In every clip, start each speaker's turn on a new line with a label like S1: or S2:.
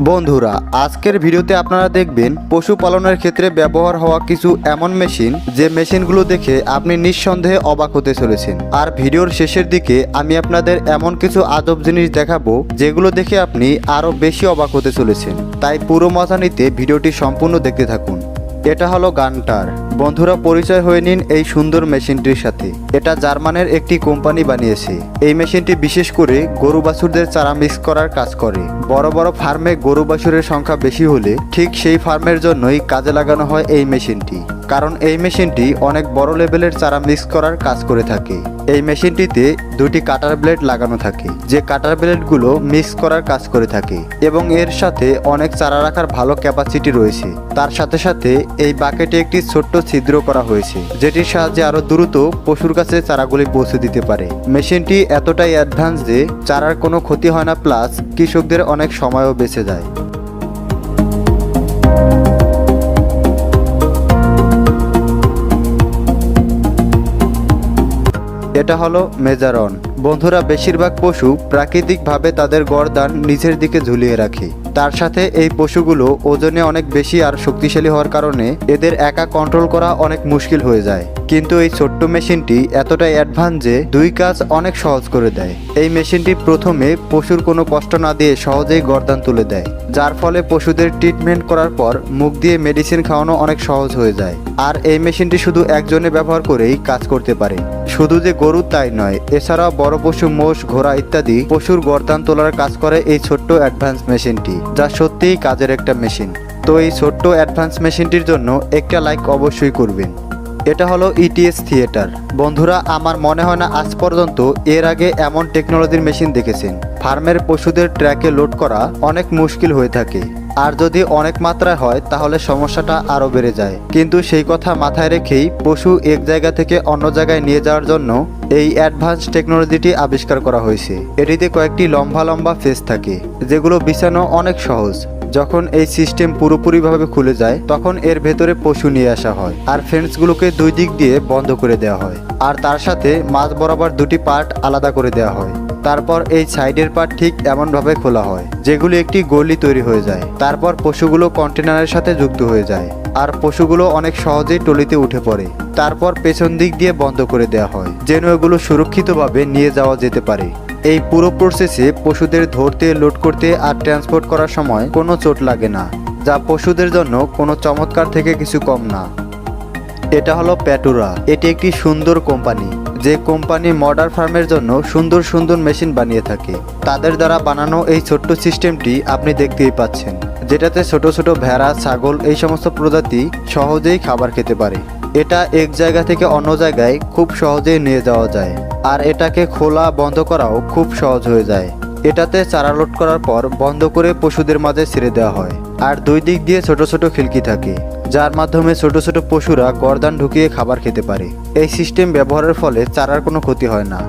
S1: বন্ধুরা, আজকের ভিডিওতে আপনারা দেখবেন পশুপালনের ক্ষেত্রে ব্যবহার হওয়া কিছু এমন মেশিন, যে মেশিনগুলো দেখে আপনি নিঃসন্দেহে অবাক হতে চলেছেন। আর ভিডিওর শেষের দিকে আমি আপনাদের এমন কিছু আজব জিনিস দেখাবো যেগুলো দেখে আপনি আরও বেশি অবাক হতে চলেছেন। তাই পুরো মজা নিতে ভিডিওটি সম্পূর্ণ দেখতে থাকুন। এটা হলো গান্টার। বন্ধুরা, পরিচয় হয়ে নিন এই সুন্দর মেশিনটির সাথে। এটা জার্মানের একটি কোম্পানি বানিয়েছে। এই মেশিনটি বিশেষ করে গরু বাছুরদের চারা মিক্স করার কাজ করে। বড় বড় ফার্মে গরু বাছুরের সংখ্যা বেশি হলে ঠিক সেই ফার্মের জন্যই কাজে লাগানো হয় এই মেশিনটি, কারণ এই মেশিনটি অনেক বড় লেভেলের চারা মিক্স করার কাজ করে থাকে। এই মেশিনটিতে দুটি কাটার ব্লেড লাগানো থাকে, যে কাটার ব্লেডগুলো মিক্স করার কাজ করে থাকে, এবং এর সাথে অনেক চারা রাখার ভালো ক্যাপাসিটি রয়েছে। তার সাথে সাথে এই বাকেটে একটি ছোট্ট ছিদ্র করা হয়েছে, যেটির সাহায্যে আরো দ্রুত পশুর কাছে চারাগুলি পৌঁছে দিতে পারে। মেশিনটি এতটাই অ্যাডভান্স যে চারার কোনো ক্ষতি হয় না, প্লাস কৃষকদের অনেক সময়ও বেঁচে যায়। এটা হলো মেজারন। বন্ধুরা, বেশিরভাগ পশু প্রাকৃতিকভাবে তাদের গর্দান নিচের দিকে ঝুলিয়ে রাখে। তার সাথে এই পশুগুলো ওজনে অনেক বেশি আর শক্তিশালী হওয়ার কারণে এদের একা কন্ট্রোল করা অনেক মুশকিল হয়ে যায়। কিন্তু এই ছোট্ট মেশিনটি এতটাই অ্যাডভান্স যে দুই কাজ অনেক সহজ করে দেয়। এই মেশিনটি প্রথমে পশুর কোনো কষ্ট না দিয়ে সহজেই গর্দান তুলে দেয়, যার ফলে পশুদের ট্রিটমেন্ট করার পর মুখ দিয়ে মেডিসিন খাওয়ানো অনেক সহজ হয়ে যায়। আর এই মেশিনটি শুধু একজনে ব্যবহার করেই কাজ করতে পারে। শুধু যে গরু তাই নয়, এছাড়াও বড় পশু, মোষ, ঘোড়া ইত্যাদি পশুর গর্দান তোলার কাজ করে এই ছোট্ট অ্যাডভান্স মেশিনটি, যা সত্যিই কাজের একটা মেশিন। তো এই ছোট্ট অ্যাডভান্স মেশিনটির জন্য একটা লাইক অবশ্যই করবেন। এটা হলো ইটিএস থিয়েটার। বন্ধুরা, আমার মনে হয় না আজ পর্যন্ত এর আগে এমন টেকনোলজির মেশিন দেখেছেন। ফার্মের পশুদের ট্র্যাকে লোড করা অনেক মুশকিল হয়ে থাকে, আর যদি অনেক মাত্রায় হয় তাহলে সমস্যাটা আরও বেড়ে যায়। কিন্তু সেই কথা মাথায় রেখেই পশু এক জায়গা থেকে অন্য জায়গায় নিয়ে যাওয়ার জন্য এই অ্যাডভান্স টেকনোলজিটি আবিষ্কার করা হয়েছে। এটিতে কয়েকটি লম্বা লম্বা ফেস থাকে, যেগুলো বিছানো অনেক সহজ। যখন এই সিস্টেম পুরোপুরিভাবে খুলে যায় তখন এর ভেতরে পশু নিয়ে আসা হয়, আর ফেন্সগুলোকে দুই দিক দিয়ে বন্ধ করে দেওয়া হয়, আর তার সাথে মাঝ বরাবর দুটি পার্ট আলাদা করে দেওয়া হয়। তারপর এই সাইডের পার্ট ঠিক এমনভাবে খোলা হয় যেগুলি একটি গলি তৈরি হয়ে যায়। তারপর পশুগুলো কন্টেনারের সাথে যুক্ত হয়ে যায়, আর পশুগুলো অনেক সহজেই টলিতে উঠে পড়ে। তারপর পেছন দিক দিয়ে বন্ধ করে দেওয়া হয় যেন এগুলো সুরক্ষিতভাবে নিয়ে যাওয়া যেতে পারে। এই পুরো প্রসেসে পশুদের ধরতে, লোড করতে আর ট্রান্সপোর্ট করার সময় কোনো চোট লাগে না, যা পশুদের জন্য কোনো চমৎকার থেকে কিছু কম না। এটা হলো প্যাটুরা। এটি একটি সুন্দর কোম্পানি, যে কোম্পানি মডার্ন ফার্মের জন্য সুন্দর সুন্দর মেশিন বানিয়ে থাকে। তাদের দ্বারা বানানো এই ছোট্ট সিস্টেমটি আপনি দেখতেই পাচ্ছেন, যেটাতে ছোট ছোট ভেড়া, ছাগল এই সমস্ত প্রজাতি সহজেই খাবার খেতে পারে। এটা এক জায়গা থেকে অন্য জায়গায় খুব সহজেই নিয়ে যাওয়া যায়, আর এটাকে খোলা বন্ধ করাও খুব সহজ হয়ে যায়। এটাতে চারা লোড করার পর বন্ধ করে পশুদের মাঝে ছেড়ে দেওয়া হয়, আর দুই দিক দিয়ে ছোট ছোট খিলকি থাকে, যার মাধ্যমে ছোট ছোট পশুরা গর্দান ঢুকিয়ে খাবার খেতে পারে। এই সিস্টেম ব্যবহারের ফলে চারার কোনো ক্ষতি হয় না।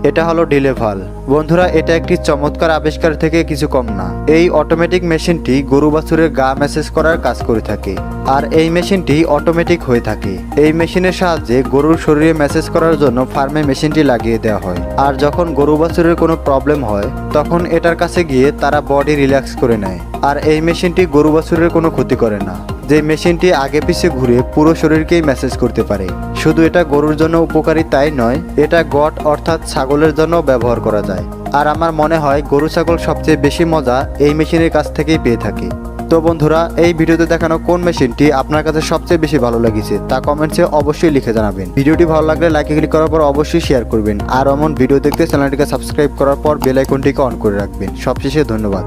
S1: এটা হলো ডিলেভাল। বন্ধুরা, এটা একটি চমৎকার আবিষ্কার থেকে কিছু কম না। এই অটোমেটিক মেশিনটি গরু বাছুরের গা ম্যাসেজ করার কাজ করে থাকে, আর এই মেশিনটি অটোমেটিক হয়ে থাকে। এই মেশিনের সাহায্যে গরুর শরীরে ম্যাসেজ করার জন্য ফার্মে মেশিনটি লাগিয়ে দেওয়া হয়, আর যখন গরু বাছুরের কোনো প্রবলেম হয় তখন এটার কাছে গিয়ে তারা বডি রিল্যাক্স করে নেয়। আর এই মেশিনটি গরু বাছুরের কোনো ক্ষতি করে না, যে মেশিনটি আগে পিছে ঘুরে পুরো শরীরকেই মেসেজ করতে পারে। শুধু এটা গরুর জন্য উপকারী তাই নয়, এটা গট অর্থাৎ ছাগলের জন্য ব্যবহার করা যায়। আর আমার মনে হয় গরু ছাগল সবচেয়ে বেশি মজা এই মেশিনের কাছ থেকেই পেয়ে থাকে। তো বন্ধুরা, এই ভিডিওতে দেখানো কোন মেশিনটি আপনার কাছে সবচেয়ে বেশি ভালো লেগেছে তা কমেন্টসে অবশ্যই লিখে জানাবেন। ভিডিওটি ভালো লাগলে লাইকে ক্লিক করার পর অবশ্যই শেয়ার করবেন, আর এমন ভিডিও দেখতে চ্যানেলটিকে সাবস্ক্রাইব করার পর বেল আইকনটিকে অন করে রাখবেন। সবশেষে ধন্যবাদ।